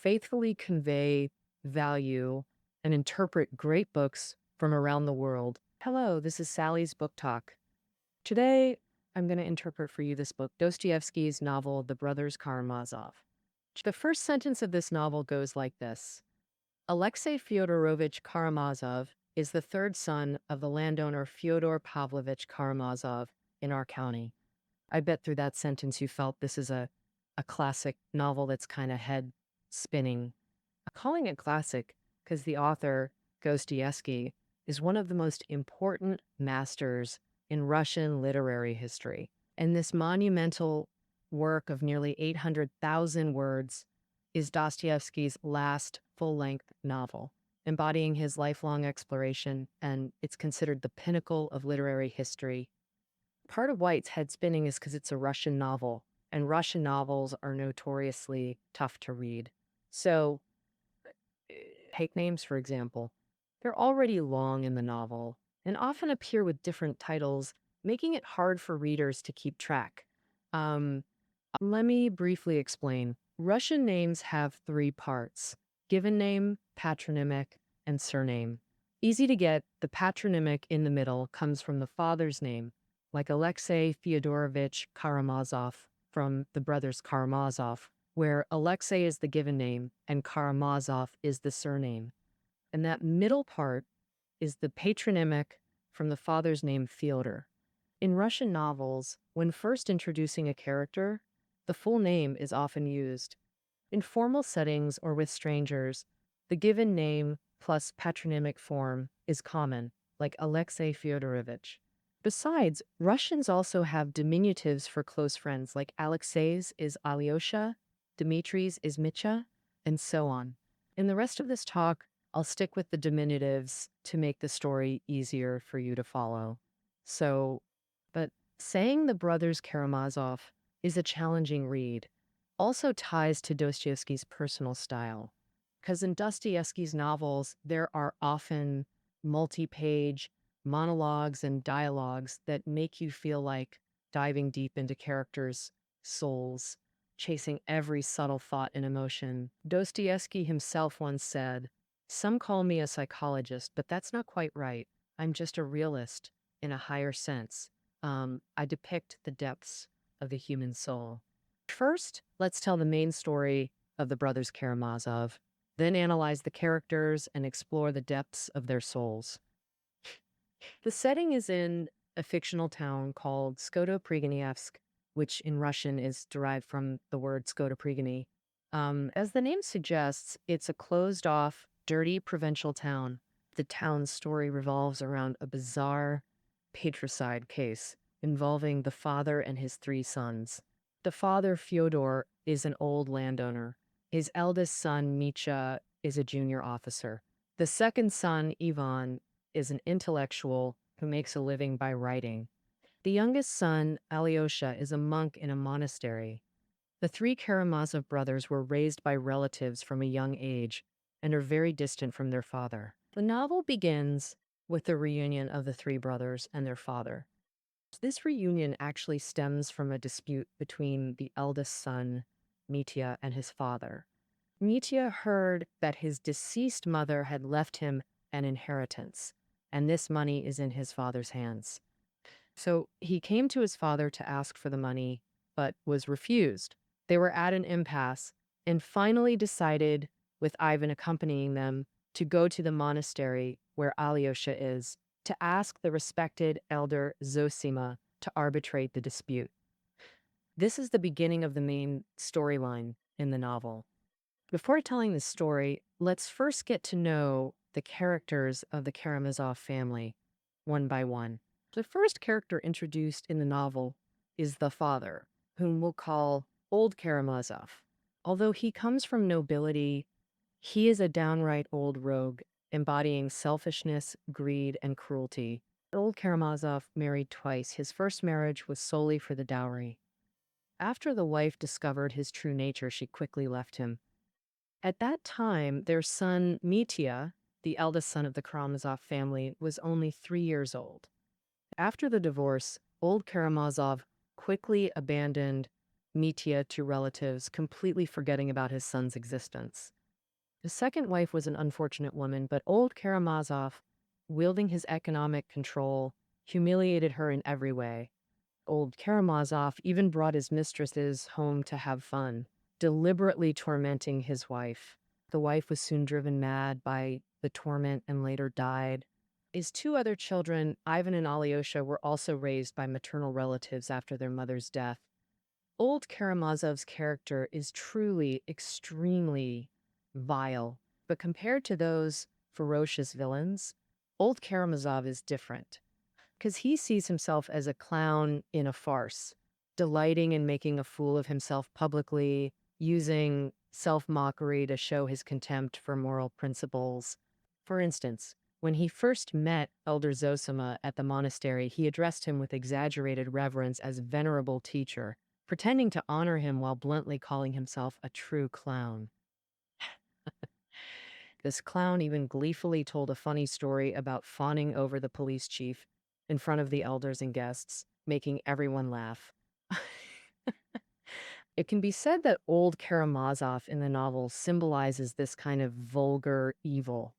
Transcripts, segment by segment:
faithfully convey value and interpret great books from around the world. Hello, this is Sally's Book Talk. Today, I'm going to interpret for you this book, Dostoevsky's novel, The Brothers Karamazov. The first sentence of this novel goes like this. Alexei Fyodorovich Karamazov is the third son of the landowner Fyodor Pavlovich Karamazov in our county. I bet through that sentence you felt this is a classic novel that's kind of head spinning. I'm calling it classic because the author, Dostoevsky, is one of the most important masters in Russian literary history. And this monumental work of nearly 800,000 words is Dostoevsky's last full-length novel, embodying his lifelong exploration, and it's considered the pinnacle of literary history. Part of why it's head spinning is because it's a Russian novel, and Russian novels are notoriously tough to read. So, take names, for example. They're already long in the novel and often appear with different titles, making it hard for readers to keep track. Let me briefly explain. Russian names have three parts: given name, patronymic, and surname. Easy to get, the patronymic in the middle comes from the father's name, like Alexei Fyodorovich Karamazov from the brothers Karamazov, where Alexei is the given name and Karamazov is the surname. And that middle part is the patronymic from the father's name Fyodor. In Russian novels, when first introducing a character, the full name is often used. In formal settings or with strangers, the given name plus patronymic form is common, like Alexei Fyodorovich. Besides, Russians also have diminutives for close friends, like Alexei's is Alyosha, Dmitri's is Mitya, and so on. In the rest of this talk, I'll stick with the diminutives to make the story easier for you to follow. But saying the brothers Karamazov is a challenging read also ties to Dostoevsky's personal style, because in Dostoevsky's novels, there are often multi-page monologues and dialogues that make you feel like diving deep into characters' souls, chasing every subtle thought and emotion. Dostoevsky himself once said, "Some call me a psychologist, but that's not quite right. I'm just a realist in a higher sense. I depict the depths of the human soul." First, let's tell the main story of the brothers Karamazov, then analyze the characters and explore the depths of their souls. The setting is in a fictional town called Skotoprigonievsk, which in Russian is derived from the word Skotoprigony. As the name suggests, it's a closed-off, dirty provincial town. The town's story revolves around a bizarre patricide case involving the father and his three sons. The father, Fyodor, is an old landowner. His eldest son, Mitya, is a junior officer. The second son, Ivan, is an intellectual who makes a living by writing. The youngest son, Alyosha, is a monk in a monastery. The three Karamazov brothers were raised by relatives from a young age and are very distant from their father. The novel begins with the reunion of the three brothers and their father. This reunion actually stems from a dispute between the eldest son, Mitya, and his father. Mitya heard that his deceased mother had left him an inheritance, and this money is in his father's hands. So he came to his father to ask for the money, but was refused. They were at an impasse and finally decided, with Ivan accompanying them, to go to the monastery where Alyosha is, to ask the respected elder Zosima to arbitrate the dispute. This is the beginning of the main storyline in the novel. Before telling the story, let's first get to know the characters of the Karamazov family, one by one. The first character introduced in the novel is the father, whom we'll call Old Karamazov. Although he comes from nobility, he is a downright old rogue, embodying selfishness, greed, and cruelty. Old Karamazov married twice. His first marriage was solely for the dowry. After the wife discovered his true nature, she quickly left him. At that time, their son Mitya, the eldest son of the Karamazov family, was only 3 years old. After the divorce, Old Karamazov quickly abandoned Mitya to relatives, completely forgetting about his son's existence. His second wife was an unfortunate woman, but old Karamazov, wielding his economic control, humiliated her in every way. Old Karamazov even brought his mistresses home to have fun, deliberately tormenting his wife. The wife was soon driven mad by the torment and later died. His two other children, Ivan and Alyosha, were also raised by maternal relatives after their mother's death. Old Karamazov's character is truly extremely vile, but compared to those ferocious villains, old Karamazov is different because he sees himself as a clown in a farce, delighting in making a fool of himself publicly, using self-mockery to show his contempt for moral principles. For instance, when he first met Elder Zosima at the monastery, he addressed him with exaggerated reverence as venerable teacher, pretending to honor him while bluntly calling himself a true clown. This clown even gleefully told a funny story about fawning over the police chief in front of the elders and guests, making everyone laugh. It can be said that old Karamazov in the novel symbolizes this kind of vulgar evil.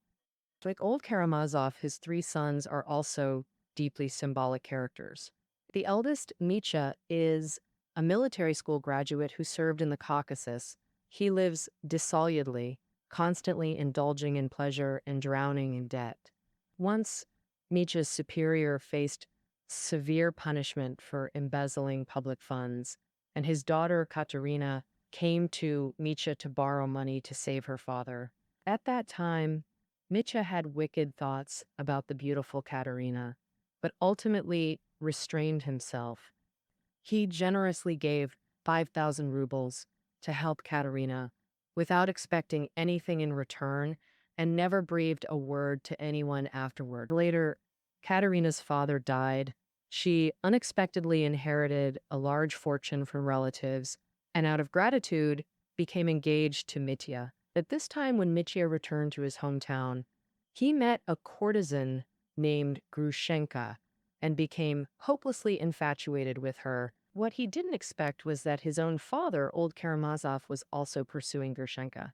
Like old Karamazov, his three sons are also deeply symbolic characters. The eldest, Mitya, is a military school graduate who served in the Caucasus. He lives dissolutely, constantly indulging in pleasure and drowning in debt. Once, Mitya's superior faced severe punishment for embezzling public funds, and his daughter, Katerina, came to Mitya to borrow money to save her father. At that time, Mitya had wicked thoughts about the beautiful Katerina, but ultimately restrained himself. He generously gave 5,000 rubles to help Katerina without expecting anything in return and never breathed a word to anyone afterward. Later, Katerina's father died. She unexpectedly inherited a large fortune from relatives and out of gratitude became engaged to Mitya. At this time, when Mitya returned to his hometown, he met a courtesan named Grushenka and became hopelessly infatuated with her. What he didn't expect was that his own father, old Karamazov, was also pursuing Grushenka.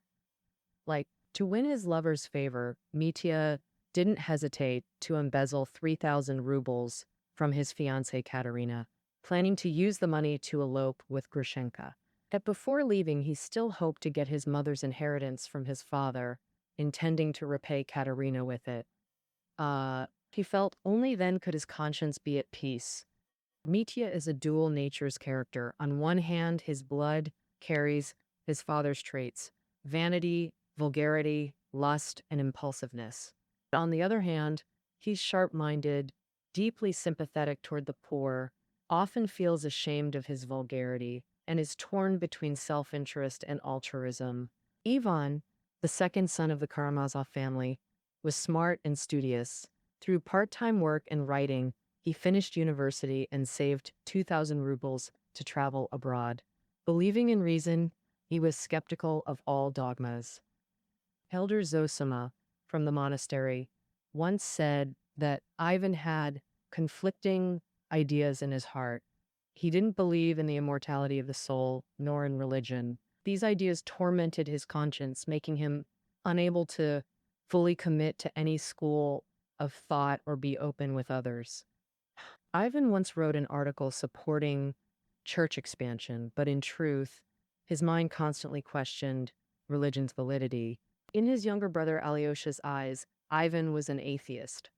To win his lover's favor, Mitya didn't hesitate to embezzle 3,000 rubles from his fiancée Katerina, planning to use the money to elope with Grushenka. Yet before leaving, he still hoped to get his mother's inheritance from his father, intending to repay Katerina with it. He felt only then could his conscience be at peace. Mitya is a dual natures character. On one hand, his blood carries his father's traits: vanity, vulgarity, lust, and impulsiveness. On the other hand, he's sharp-minded, deeply sympathetic toward the poor, often feels ashamed of his vulgarity, and is torn between self-interest and altruism. Ivan, the second son of the Karamazov family, was smart and studious. Through part-time work and writing, he finished university and saved 2,000 rubles to travel abroad. Believing in reason, he was skeptical of all dogmas. Elder Zosima from the monastery once said that Ivan had conflicting ideas in his heart. He didn't believe in the immortality of the soul, nor in religion. These ideas tormented his conscience, making him unable to fully commit to any school of thought or be open with others. Ivan once wrote an article supporting church expansion, but in truth, his mind constantly questioned religion's validity. In his younger brother Alyosha's eyes, Ivan was an atheist.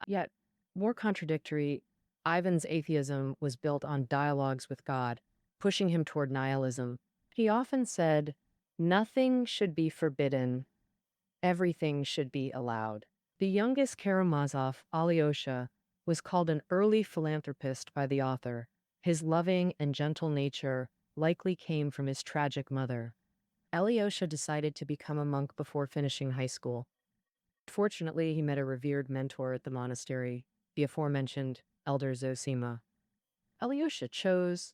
Yet, more contradictory, Ivan's atheism was built on dialogues with God, pushing him toward nihilism. He often said, "Nothing should be forbidden, everything should be allowed." The youngest Karamazov, Alyosha, was called an early philanthropist by the author. His loving and gentle nature likely came from his tragic mother. Alyosha decided to become a monk before finishing high school. Fortunately, he met a revered mentor at the monastery, the aforementioned Elder Zosima. Alyosha chose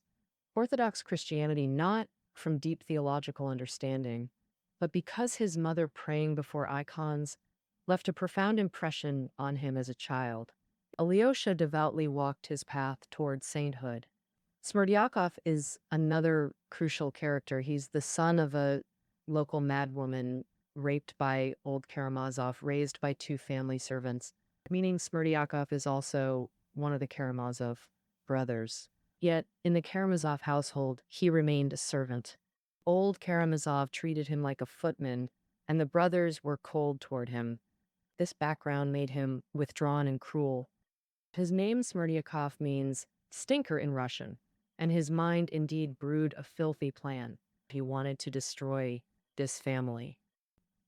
Orthodox Christianity not from deep theological understanding, but because his mother praying before icons left a profound impression on him as a child. Alyosha devoutly walked his path toward sainthood. Smerdyakov is another crucial character. He's the son of a local madwoman raped by old Karamazov, raised by two family servants, meaning Smerdyakov is also one of the Karamazov brothers. Yet, in the Karamazov household, he remained a servant. Old Karamazov treated him like a footman, and the brothers were cold toward him. This background made him withdrawn and cruel. His name, Smerdyakov, means stinker in Russian, and his mind indeed brewed a filthy plan. He wanted to destroy this family.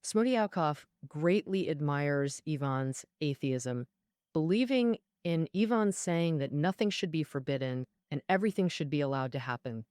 Smerdyakov greatly admires Ivan's atheism, believing in Ivan saying that nothing should be forbidden and everything should be allowed to happen.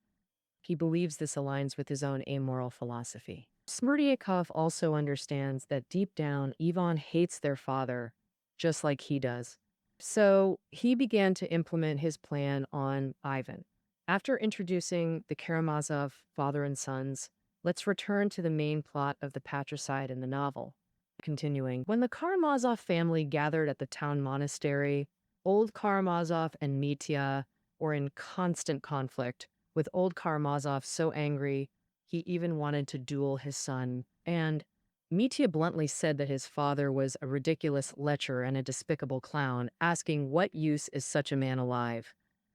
He believes this aligns with his own amoral philosophy. Smerdyakov also understands that deep down, Ivan hates their father, just like he does. So he began to implement his plan on Ivan. After introducing the Karamazov father and sons, let's return to the main plot of the patricide in the novel. Continuing, when the Karamazov family gathered at the town monastery, old Karamazov and Mitya were in constant conflict, with old Karamazov so angry he even wanted to duel his son. And Mitya bluntly said that his father was a ridiculous lecher and a despicable clown, asking what use is such a man alive.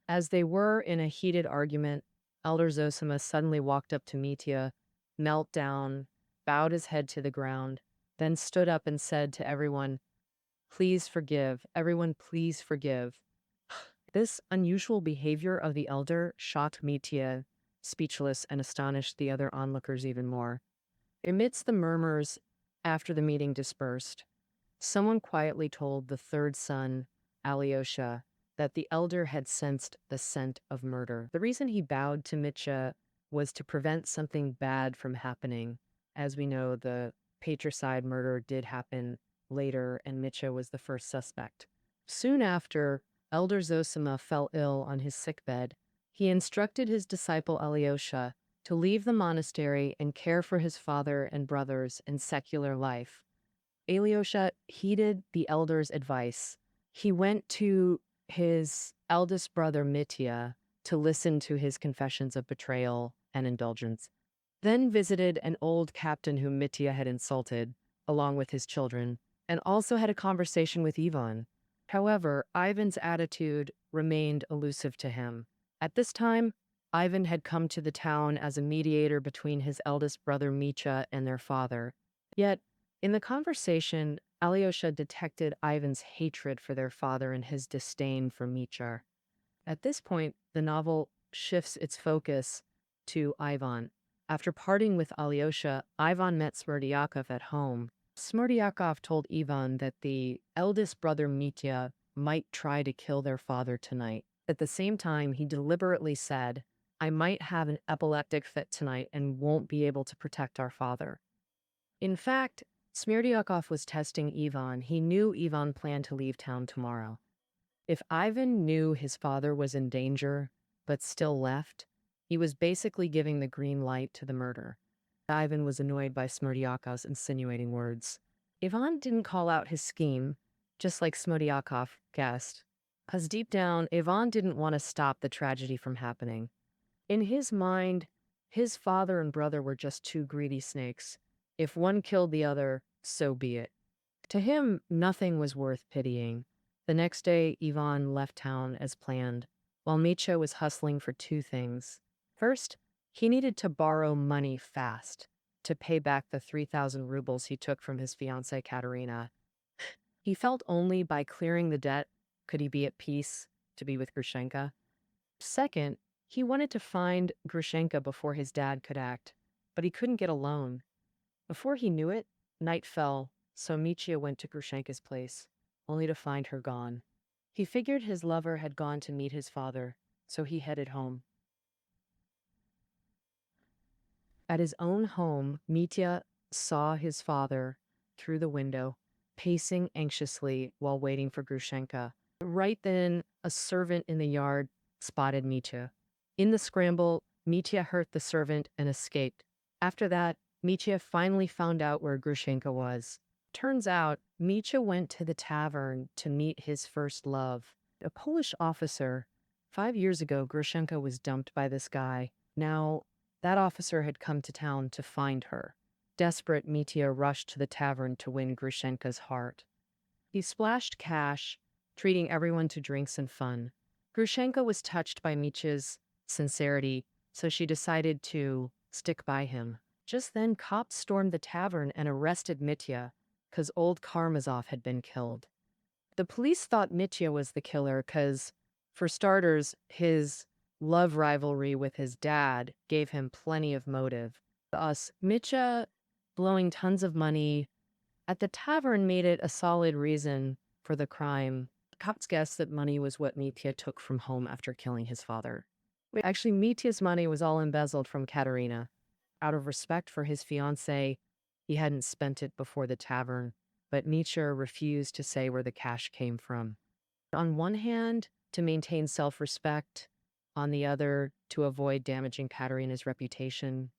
As they were in a heated argument, Elder Zosima suddenly walked up to Mitya, knelt down, bowed his head to the ground, then stood up and said to everyone, "Please forgive. Everyone, please forgive." This unusual behavior of the elder shocked Mitya, speechless, and astonished the other onlookers even more. Amidst the murmurs after the meeting dispersed, someone quietly told the third son, Alyosha, that the elder had sensed the scent of murder. The reason he bowed to Mitya was to prevent something bad from happening. As we know, the patricide murder did happen later, and Mitya was the first suspect. Soon after, Elder Zosima fell ill on his sickbed. He instructed his disciple Alyosha to leave the monastery and care for his father and brothers in secular life. Alyosha heeded the elder's advice. He went to his eldest brother Mitya to listen to his confessions of betrayal and indulgence, then visited an old captain whom Mitya had insulted, along with his children, and also had a conversation with Ivan. However, Ivan's attitude remained elusive to him. At this time, Ivan had come to the town as a mediator between his eldest brother Mitya and their father. Yet, in the conversation, Alyosha detected Ivan's hatred for their father and his disdain for Mitya. At this point, the novel shifts its focus to Ivan. After parting with Alyosha, Ivan met Smerdyakov at home. Smerdyakov told Ivan that the eldest brother Mitya might try to kill their father tonight. At the same time, he deliberately said, "I might have an epileptic fit tonight and won't be able to protect our father." In fact, Smerdyakov was testing Ivan. He knew Ivan planned to leave town tomorrow. If Ivan knew his father was in danger, but still left, he was basically giving the green light to the murder. Ivan was annoyed by Smerdyakov's insinuating words. Ivan didn't call out his scheme, just like Smerdyakov guessed, because deep down, Ivan didn't want to stop the tragedy from happening. In his mind, his father and brother were just two greedy snakes. If one killed the other, so be it. To him, nothing was worth pitying. The next day, Ivan left town as planned, while Mitya was hustling for two things. First, he needed to borrow money fast to pay back the 3,000 rubles he took from his fiancée Katerina. He felt only by clearing the debt could he be at peace to be with Grushenka. Second, he wanted to find Grushenka before his dad could act, but he couldn't get a loan. Before he knew it, night fell, so Mitya went to Grushenka's place, only to find her gone. He figured his lover had gone to meet his father, so he headed home. At his own home, Mitya saw his father through the window, pacing anxiously while waiting for Grushenka. Right then, a servant in the yard spotted Mitya. In the scramble, Mitya hurt the servant and escaped. After that, Mitya finally found out where Grushenka was. Turns out, Mitya went to the tavern to meet his first love. A Polish officer 5 years ago, Grushenka was dumped by this guy. Now, that officer had come to town to find her. Desperate, Mitya rushed to the tavern to win Grushenka's heart. He splashed cash, treating everyone to drinks and fun. Grushenka was touched by Mitya's sincerity, so she decided to stick by him. Just then, cops stormed the tavern and arrested Mitya because old Karamazov had been killed. The police thought Mitya was the killer because, for starters, his love rivalry with his dad gave him plenty of motive. Thus, Mitya blowing tons of money at the tavern made it a solid reason for the crime. Cops guessed that money was what Mitya took from home after killing his father. Actually, Mitya's money was all embezzled from Katerina. Out of respect for his fiancée, he hadn't spent it before the tavern, but Mitya refused to say where the cash came from. On one hand, to maintain self-respect, on the other, to avoid damaging Katerina's reputation.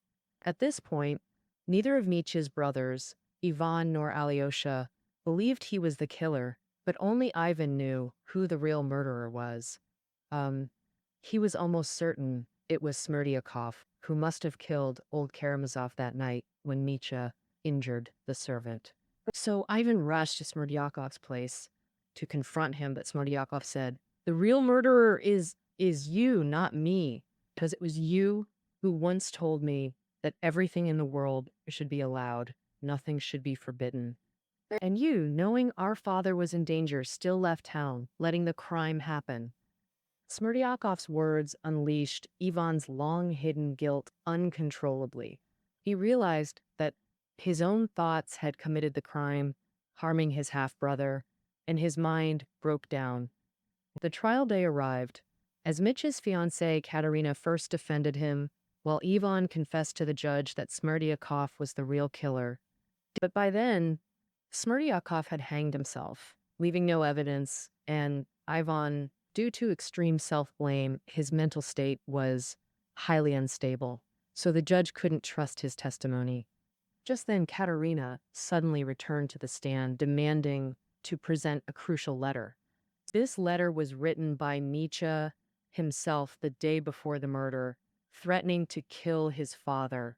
At this point, neither of Mitya's brothers, Ivan nor Alyosha, believed he was the killer, but only Ivan knew who the real murderer was. He was almost certain it was Smerdyakov, who must have killed old Karamazov that night when Mitya injured the servant. So Ivan rushed to Smerdyakov's place to confront him, but Smerdyakov said, "The real murderer is you, not me, because it was you who once told me that everything in the world should be allowed, nothing should be forbidden. And you, knowing our father was in danger, still left town, letting the crime happen." Smerdyakov's words unleashed Ivan's long-hidden guilt uncontrollably. He realized that his own thoughts had committed the crime, harming his half-brother, and his mind broke down. The trial day arrived. As Mitya's fiancée, Katerina, first defended him, while Ivan confessed to the judge that Smerdyakov was the real killer. But by then, Smerdyakov had hanged himself, leaving no evidence, and Ivan, due to extreme self-blame, his mental state was highly unstable, so the judge couldn't trust his testimony. Just then, Katerina suddenly returned to the stand, demanding to present a crucial letter. This letter was written by Mitya himself the day before the murder, threatening to kill his father.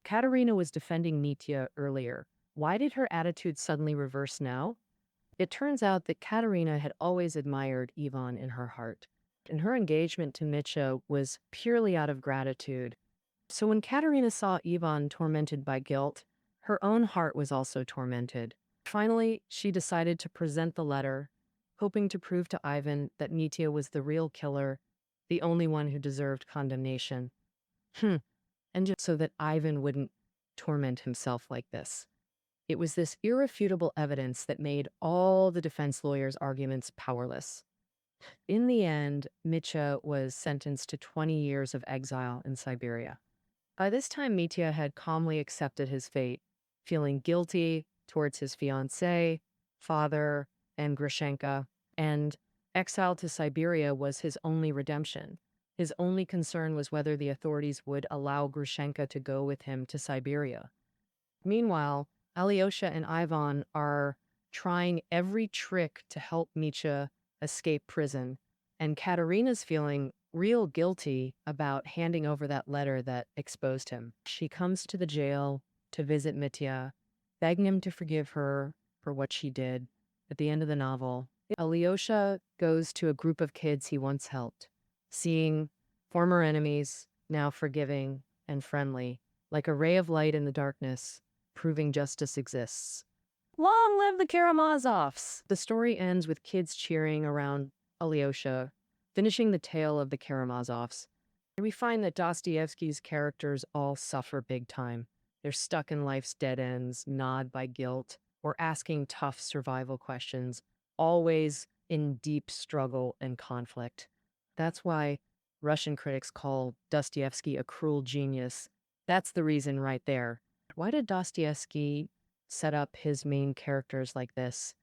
Katerina was defending Mitya earlier. Why did her attitude suddenly reverse now? It turns out that Katerina had always admired Ivan in her heart, and her engagement to Mitya was purely out of gratitude. So when Katerina saw Ivan tormented by guilt, her own heart was also tormented. Finally, she decided to present the letter, hoping to prove to Ivan that Mitya was the real killer, the only one who deserved condemnation. And just so that Ivan wouldn't torment himself like this. It was this irrefutable evidence that made all the defense lawyers' arguments powerless. In the end, Mitya was sentenced to 20 years of exile in Siberia. By this time, Mitya had calmly accepted his fate, feeling guilty towards his fiancée, father, and Grushenka, and exile to Siberia was his only redemption. His only concern was whether the authorities would allow Grushenka to go with him to Siberia. Meanwhile, Alyosha and Ivan are trying every trick to help Mitya escape prison, and Katerina's feeling real guilty about handing over that letter that exposed him. She comes to the jail to visit Mitya, begging him to forgive her for what she did. At the end of the novel, Alyosha goes to a group of kids he once helped, seeing former enemies, now forgiving and friendly, like a ray of light in the darkness, proving justice exists. Long live the Karamazovs! The story ends with kids cheering around Alyosha, finishing the tale of the Karamazovs. And we find that Dostoevsky's characters all suffer big time. They're stuck in life's dead ends, gnawed by guilt, or asking tough survival questions, always in deep struggle and conflict. That's why Russian critics call Dostoevsky a cruel genius. That's the reason right there. Why did Dostoevsky set up his main characters like this?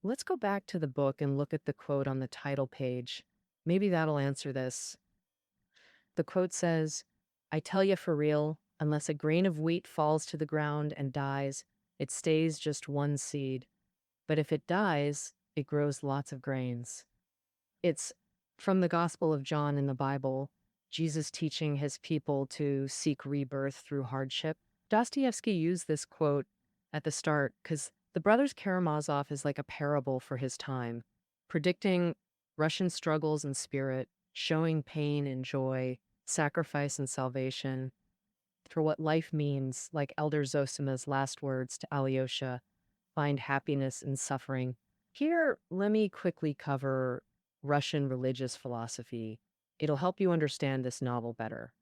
Let's go back to the book and look at the quote on the title page. Maybe that'll answer this. The quote says, "I tell you for real, unless a grain of wheat falls to the ground and dies, it stays just one seed. But if it dies, it grows lots of grains." It's From the Gospel of John in the Bible, Jesus teaching his people to seek rebirth through hardship. Dostoevsky used this quote at the start because the brothers Karamazov is like a parable for his time, predicting Russian struggles and spirit, showing pain and joy, sacrifice and salvation, for what life means, like Elder Zosima's last words to Alyosha, find happiness in suffering. Here, let me quickly cover Russian religious philosophy. It'll help you understand this novel better.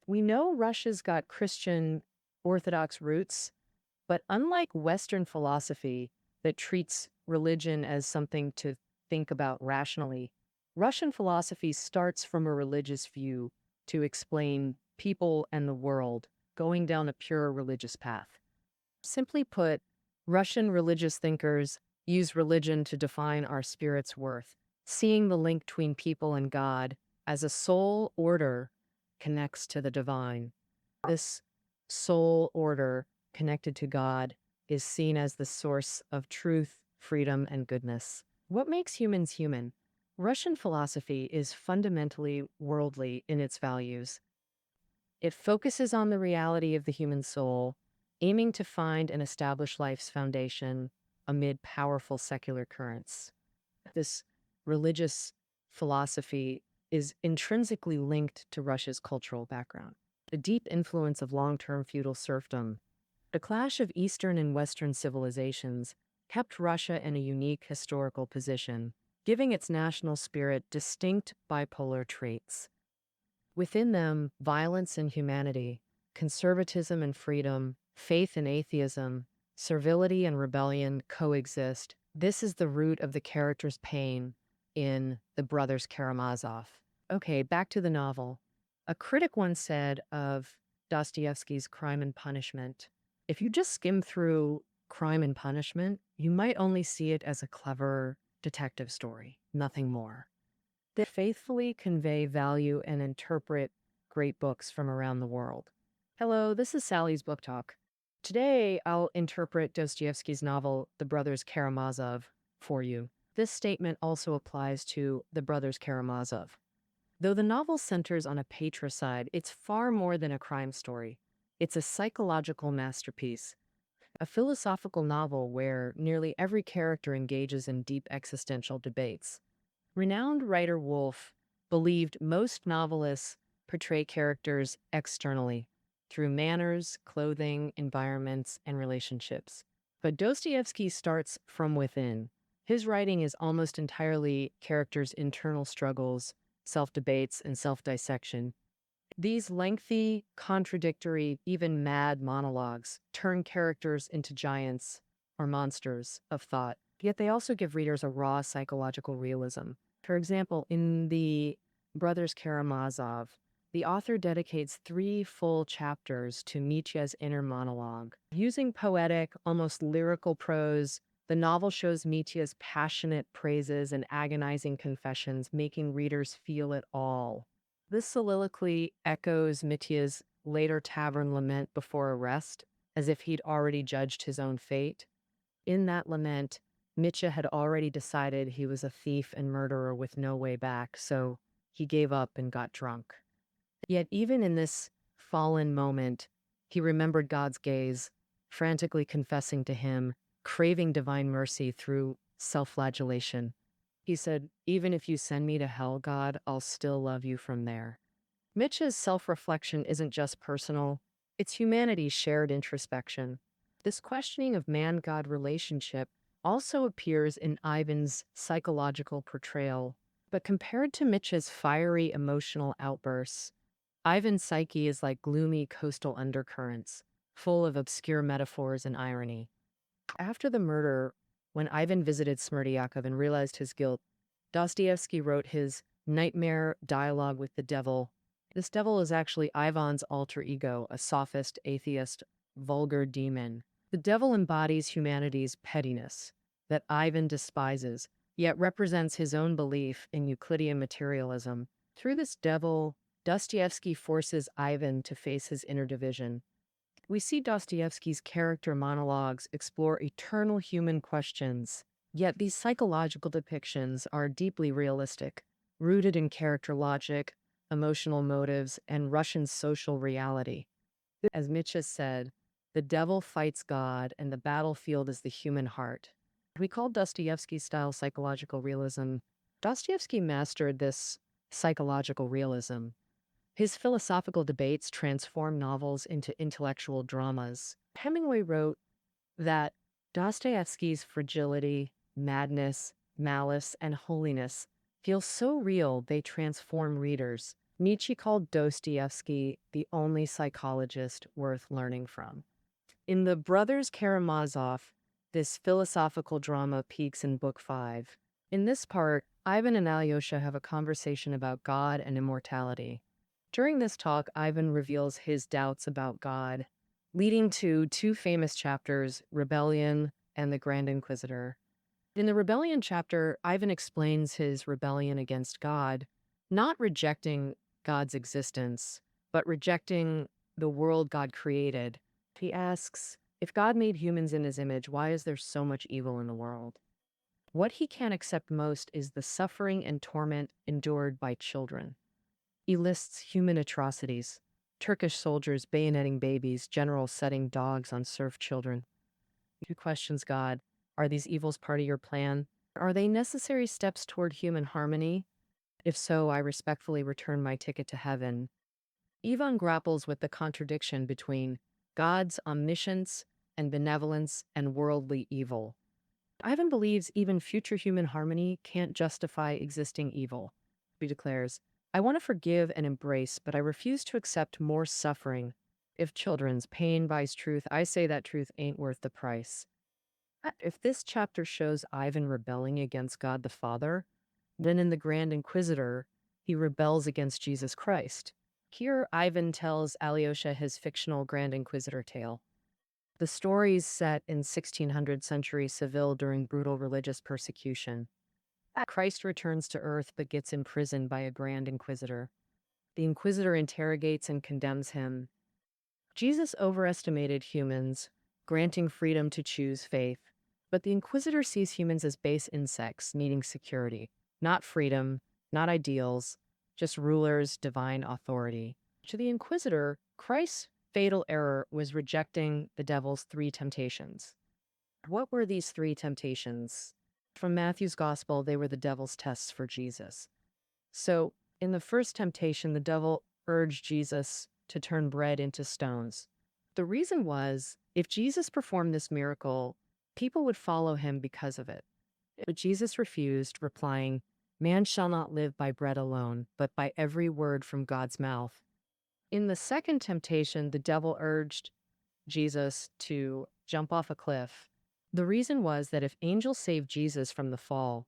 We know Russia's got Christian Orthodox roots, but unlike Western philosophy that treats religion as something to think about rationally, Russian philosophy starts from a religious view to explain people and the world, going down a pure religious path. Simply put, Russian religious thinkers use religion to define our spirit's worth, seeing the link between people and God as a soul order connects to the divine. This soul order connected to God is seen as the source of truth, freedom, and goodness. What makes humans human? Russian philosophy is fundamentally worldly in its values. It focuses on the reality of the human soul, aiming to find and establish life's foundation amid powerful secular currents. This religious philosophy is intrinsically linked to Russia's cultural background. The deep influence of long-term feudal serfdom, the clash of Eastern and Western civilizations, kept Russia in a unique historical position, giving its national spirit distinct bipolar traits. Within them, violence and humanity, conservatism and freedom, faith and atheism, servility and rebellion coexist. This is the root of the character's pain in The Brothers Karamazov. Okay, back to the novel. A critic once said of Dostoevsky's Crime and Punishment, if you just skim through Crime and Punishment, you might only see it as a clever detective story, nothing more. They faithfully convey value and interpret great books from around the world. Hello, this is Sally's Book Talk. Today, I'll interpret Dostoevsky's novel, The Brothers Karamazov, for you. This statement also applies to The Brothers Karamazov. Though the novel centers on a patricide, it's far more than a crime story. It's a psychological masterpiece, a philosophical novel where nearly every character engages in deep existential debates. Renowned writer Woolf believed most novelists portray characters externally, through manners, clothing, environments, and relationships. But Dostoevsky starts from within. His writing is almost entirely characters' internal struggles, self-debates, and self-dissection. These lengthy, contradictory, even mad monologues turn characters into giants or monsters of thought, yet they also give readers a raw psychological realism. For example, in The Brothers Karamazov, the author dedicates 3 full chapters to Mitya's inner monologue. Using poetic, almost lyrical prose, the novel shows Mitya's passionate praises and agonizing confessions, making readers feel it all. This soliloquy echoes Mitya's later tavern lament before arrest, as if he'd already judged his own fate. In that lament, Mitya had already decided he was a thief and murderer with no way back, so he gave up and got drunk. Yet even in this fallen moment, he remembered God's gaze, frantically confessing to him, craving divine mercy through self-flagellation. He said, "Even if you send me to hell, God, I'll still love you from there." Mitya's self-reflection isn't just personal, it's humanity's shared introspection. This questioning of man-God relationship also appears in Ivan's psychological portrayal, but compared to Mitya's fiery emotional outbursts, Ivan's psyche is like gloomy coastal undercurrents, full of obscure metaphors and irony. After the murder, when Ivan visited Smerdyakov and realized his guilt, Dostoevsky wrote his nightmare dialogue with the devil. This devil is actually Ivan's alter ego, a sophist, atheist, vulgar demon. The devil embodies humanity's pettiness that Ivan despises, yet represents his own belief in Euclidean materialism. Through this devil, Dostoevsky forces Ivan to face his inner division. We see Dostoevsky's character monologues explore eternal human questions, yet these psychological depictions are deeply realistic. rooted in character logic, emotional motives, and Russian social reality. As Nietzsche said, the devil fights God and the battlefield is the human heart. We call Dostoevsky style psychological realism. Dostoevsky mastered this psychological realism. His philosophical debates transform novels into intellectual dramas. Hemingway wrote that Dostoevsky's fragility, madness, malice, and holiness feel so real they transform readers. Nietzsche called Dostoevsky the only psychologist worth learning from. In The Brothers Karamazov, this philosophical drama peaks in Book 5. In this part, Ivan and Alyosha have a conversation about God and immortality. During this talk, Ivan reveals his doubts about God, leading to two famous chapters, Rebellion and the Grand Inquisitor. In the Rebellion chapter, Ivan explains his rebellion against God, not rejecting God's existence, but rejecting the world God created. He asks, if God made humans in his image, why is there so much evil in the world? What he can't accept most is the suffering and torment endured by children. He lists human atrocities, Turkish soldiers bayoneting babies, generals setting dogs on serf children. He questions God. Are these evils part of your plan? Are they necessary steps toward human harmony? If so, I respectfully return my ticket to heaven. Ivan grapples with the contradiction between God's omniscience and benevolence and worldly evil. Ivan believes even future human harmony can't justify existing evil. He declares, I want to forgive and embrace, but I refuse to accept more suffering. If children's pain buys truth, I say that truth ain't worth the price. If this chapter shows Ivan rebelling against God the Father, then in the Grand Inquisitor, he rebels against Jesus Christ. Here, Ivan tells Alyosha his fictional Grand Inquisitor tale. The story is set in 1600 century Seville during brutal religious persecution. Christ returns to earth but gets imprisoned by a Grand Inquisitor. The Inquisitor interrogates and condemns him. Jesus overestimated humans, granting freedom to choose faith, but the Inquisitor sees humans as base insects needing security, not freedom, not ideals, just rulers, divine authority. To the Inquisitor, Christ's fatal error was rejecting the devil's three temptations. What were these three temptations? From Matthew's gospel, they were the devil's tests for Jesus. So, in the first temptation, the devil urged Jesus to turn bread into stones. The reason was, if Jesus performed this miracle, people would follow him because of it. But Jesus refused, replying, Man shall not live by bread alone, but by every word from God's mouth. In the second temptation, the devil urged Jesus to jump off a cliff. The reason was that if angels saved Jesus from the fall,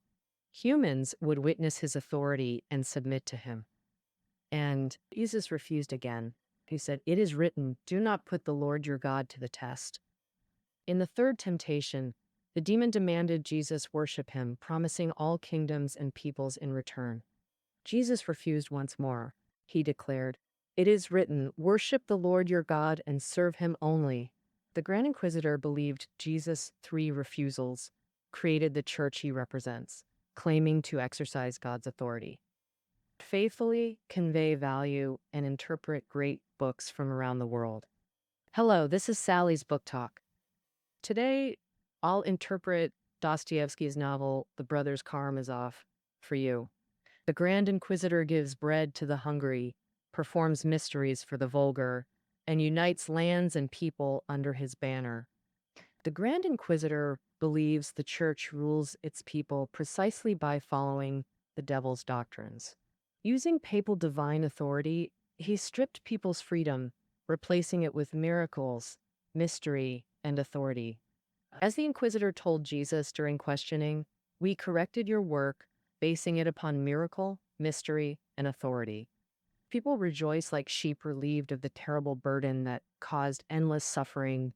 humans would witness his authority and submit to him. And Jesus refused again. He said, It is written, do not put the Lord your God to the test. In the third temptation, the demon demanded Jesus worship him, promising all kingdoms and peoples in return. Jesus refused once more. He declared, It is written, worship the Lord your God and serve him only. The Grand Inquisitor believed Jesus' three refusals created the church he represents, claiming to exercise God's authority. Faithfully convey value and interpret great books from around the world. Hello, this is Sally's Book Talk. Today, I'll interpret Dostoevsky's novel, The Brothers Karamazov, for you. The Grand Inquisitor gives bread to the hungry, performs mysteries for the vulgar, and unites lands and people under his banner. The Grand Inquisitor believes the church rules its people precisely by following the devil's doctrines. Using papal divine authority, he stripped people's freedom, replacing it with miracles, mystery, and authority. As the Inquisitor told Jesus during questioning, we corrected your work, basing it upon miracle, mystery, and authority. People rejoice like sheep relieved of the terrible burden that caused endless suffering,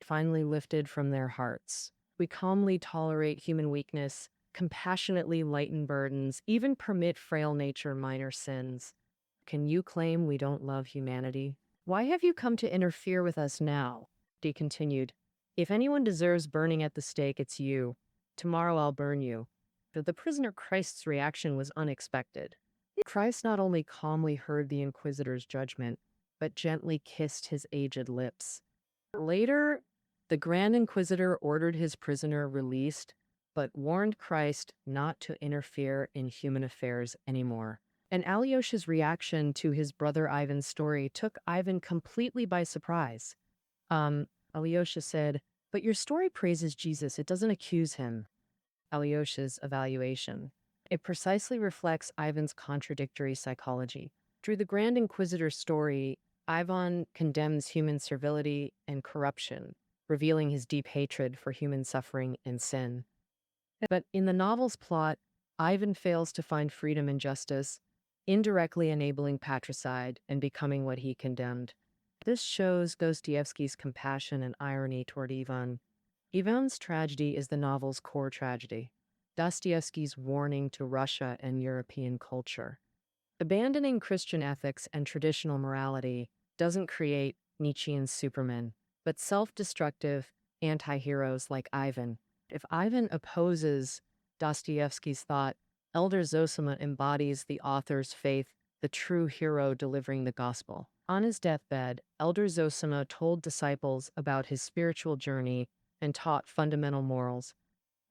finally lifted from their hearts. We calmly tolerate human weakness, compassionately lighten burdens, even permit frail nature minor sins. Can you claim we don't love humanity? Why have you come to interfere with us now? He continued. If anyone deserves burning at the stake, it's you. Tomorrow I'll burn you. But the prisoner Christ's reaction was unexpected. Christ not only calmly heard the inquisitor's judgment, but gently kissed his aged lips. Later, the Grand Inquisitor ordered his prisoner released, but warned Christ not to interfere in human affairs anymore. And Alyosha's reaction to his brother Ivan's story took Ivan completely by surprise. Alyosha said, "But your story praises Jesus, it doesn't accuse him." Alyosha's evaluation. It precisely reflects Ivan's contradictory psychology. Through the Grand Inquisitor's story, Ivan condemns human servility and corruption, revealing his deep hatred for human suffering and sin. But in the novel's plot, Ivan fails to find freedom and justice, indirectly enabling patricide and becoming what he condemned. This shows Dostoevsky's compassion and irony toward Ivan. Ivan's tragedy is the novel's core tragedy, Dostoevsky's warning to Russia and European culture. Abandoning Christian ethics and traditional morality doesn't create Nietzschean supermen, but self-destructive anti-heroes like Ivan. If Ivan opposes Dostoevsky's thought, Elder Zosima embodies the author's faith, the true hero delivering the gospel. On his deathbed, Elder Zosima told disciples about his spiritual journey and taught fundamental morals.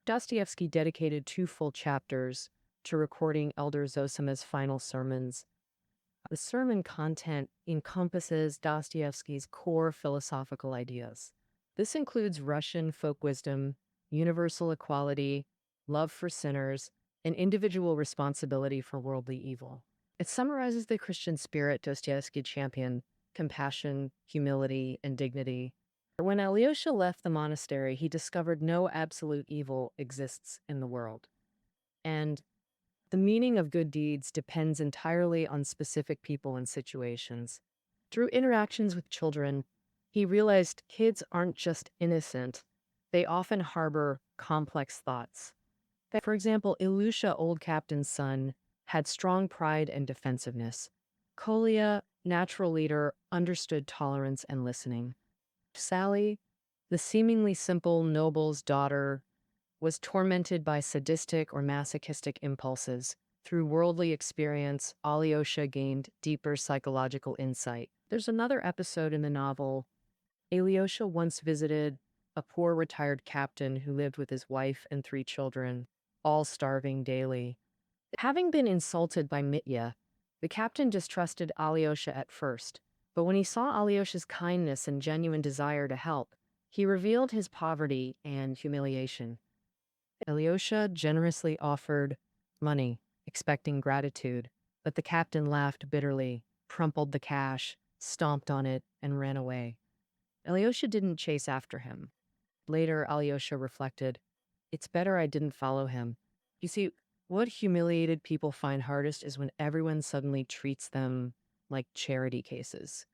Dostoevsky dedicated 2 full chapters to recording Elder Zosima's final sermons. The sermon content encompasses Dostoevsky's core philosophical ideas. This includes Russian folk wisdom, universal equality, love for sinners, and individual responsibility for worldly evil. It summarizes the Christian spirit Dostoevsky championed: compassion, humility, and dignity. When Alyosha left the monastery, he discovered no absolute evil exists in the world. And the meaning of good deeds depends entirely on specific people and situations. Through interactions with children, he realized kids aren't just innocent, they often harbor complex thoughts. For example, Ilusha, old captain's son, had strong pride and defensiveness. Kolya, natural leader, understood tolerance and listening. Sally, the seemingly simple noble's daughter, was tormented by sadistic or masochistic impulses. Through worldly experience, Alyosha gained deeper psychological insight. There's another episode in the novel. Alyosha once visited a poor retired captain who lived with his wife and 3 children, all starving daily. Having been insulted by Mitya, the captain distrusted Alyosha at first, but when he saw Alyosha's kindness and genuine desire to help, he revealed his poverty and humiliation. Alyosha generously offered money, expecting gratitude, but the captain laughed bitterly, crumpled the cash, stomped on it, and ran away. Alyosha didn't chase after him. Later, Alyosha reflected, "It's better I didn't follow him." You see, what humiliated people find hardest is when everyone suddenly treats them like charity cases.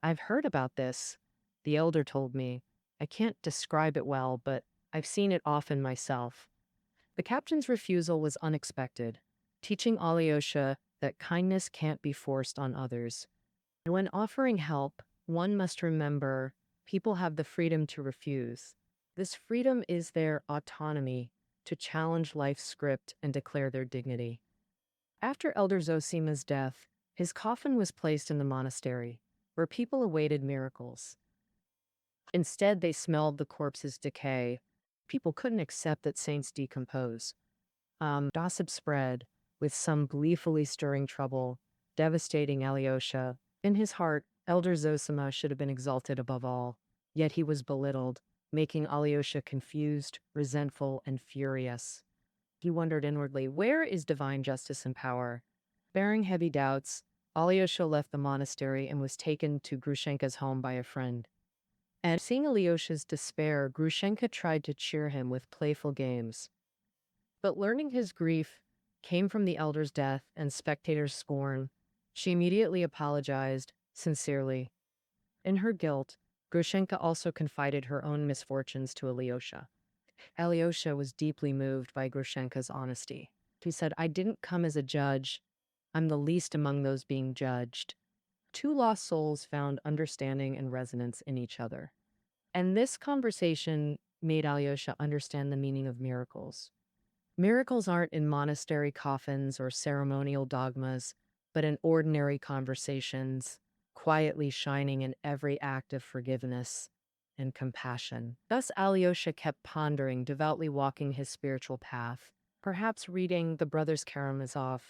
"I've heard about this," the elder told me. "I can't describe it well, but I've seen it often myself." The captain's refusal was unexpected, teaching Alyosha that kindness can't be forced on others. And when offering help, one must remember people have the freedom to refuse. This freedom is their autonomy to challenge life's script and declare their dignity. After Elder Zosima's death, his coffin was placed in the monastery, where people awaited miracles. Instead, they smelled the corpse's decay. People couldn't accept that saints decompose. Gossip spread, with some gleefully stirring trouble, devastating Alyosha. In his heart, Elder Zosima should have been exalted above all, yet he was belittled, making Alyosha confused, resentful, and furious. He wondered inwardly, where is divine justice and power? Bearing heavy doubts, Alyosha left the monastery and was taken to Grushenka's home by a friend. And seeing Alyosha's despair, Grushenka tried to cheer him with playful games. But learning his grief came from the elder's death and spectators' scorn, she immediately apologized, sincerely. In her guilt, Grushenka also confided her own misfortunes to Alyosha. Alyosha was deeply moved by Grushenka's honesty. He said, "I didn't come as a judge. I'm the least among those being judged." 2 lost souls found understanding and resonance in each other. And this conversation made Alyosha understand the meaning of miracles. Miracles aren't in monastery coffins or ceremonial dogmas, but in ordinary conversations, quietly shining in every act of forgiveness and compassion. Thus, Alyosha kept pondering, devoutly walking his spiritual path. Perhaps reading The Brothers Karamazov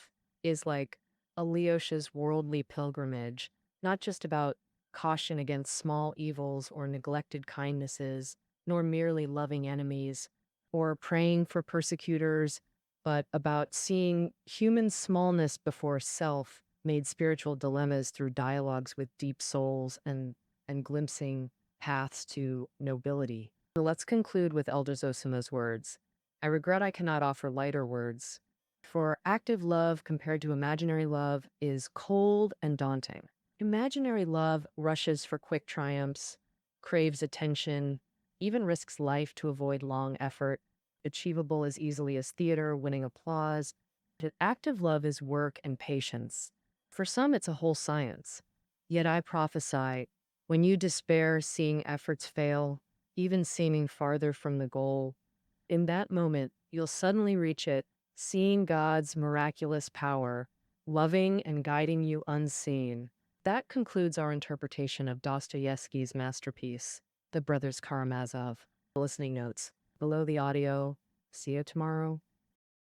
is like Alyosha's worldly pilgrimage, not just about caution against small evils or neglected kindnesses, nor merely loving enemies or praying for persecutors, but about seeing human smallness before self made spiritual dilemmas through dialogues with deep souls and glimpsing paths to nobility. So let's conclude with Elder Zosima's words. I regret I cannot offer lighter words, for active love compared to imaginary love is cold and daunting. Imaginary love rushes for quick triumphs, craves attention, even risks life to avoid long effort, achievable as easily as theater, winning applause. But active love is work and patience. For some, it's a whole science. Yet I prophesy, when you despair seeing efforts fail, even seeming farther from the goal, in that moment, you'll suddenly reach it, seeing God's miraculous power, loving and guiding you unseen. That concludes our interpretation of Dostoevsky's masterpiece, The Brothers Karamazov. Listening notes below the audio. See you tomorrow.